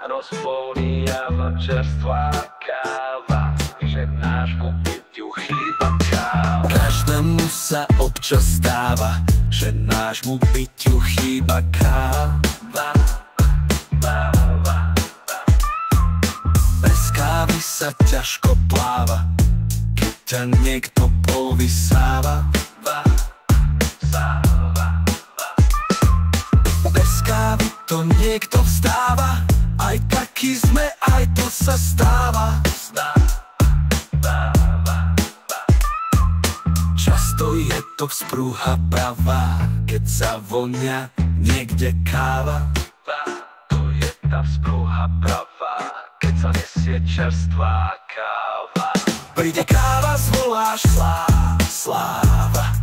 Rozpolíjava čerstvá káva, že nášmu pitiu chýba káva. Každému sa občas stáva, že nášmu pitiu chýba káva. Bez kávy sa ťažko pláva, keď ťa niekto povysáva. Bez kávy to niekto vstáva, aj taký sme, aj to sa stáva. Často je to vzprúha pravá, keď sa vonia niekde káva. To je tá vzprúha pravá, keď sa nesie čerstvá káva. Príde káva, zvoláš sláva.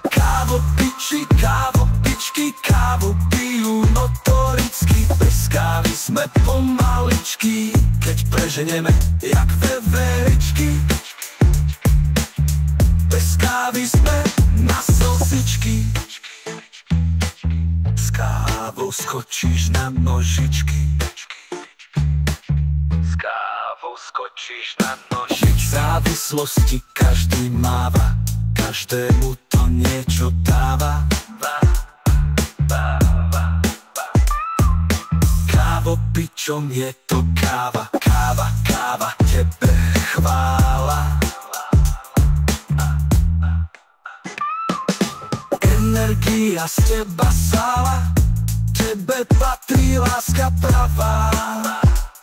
Kávo pičky, kávu pijú notoricky. Bez kávy sme pomaličky, keď preženeme jak veveričky. Bez kávy sme na slzičky. S kávou skočíš na nožičky. S kávou skočíš na nožičky. Závislosti každý máva, každému to niečo dáva. Kávo pičom je to káva, káva tebe chvála. Energia z teba sála, tebe patrí láska pravá.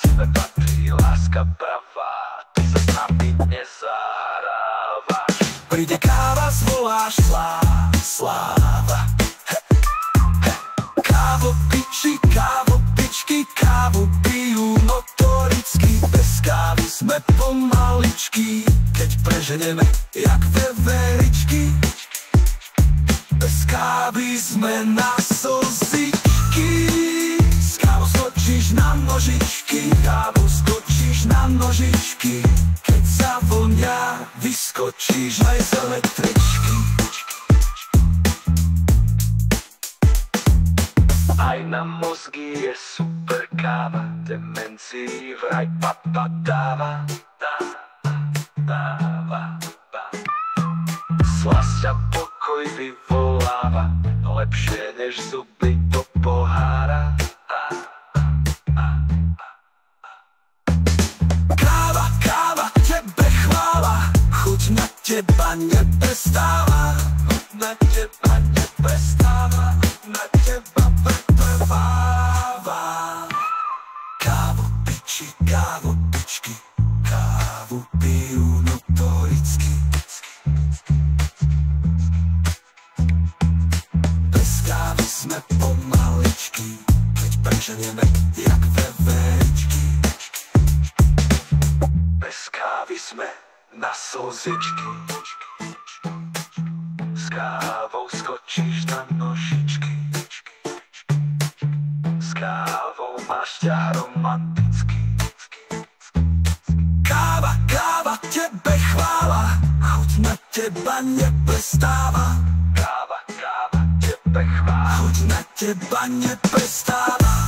Tebe patrí láska pravá, ty sa s nami nezahrávaš. Príde káva, zvoláš sláva. Kávo pičky, kávu pijú notoricky. Bez kávy sme pomaličky, keď preženeme jak veveričky. Bez kávy sme na slzičky. S kávou skočíš na nožičky, kávou skočíš na nožičky. Keď sa vonia, vyskočíš aj z električky. Aj na mozgy je super káva, demencii vraj papa dáva. Slasť a pokoj vyvoláva, lepšie než zuby do pohára. Káva, tebe chvála, chuť na teba neprestáva. Chuť na teba neprestáva, na teba pretrváva. Kávu pičky, kávu pijú notoricky. Bez kávy sme pomaličky, keď preženieme jak veveričky. Bez kávy sme na slzičky. S kávou skočíš na nožičky. S kávou máš ťah romantický. Káva, tebe chvála, chuť na teba neprestáva. Káva, tebe chvála, chuť na teba neprestáva.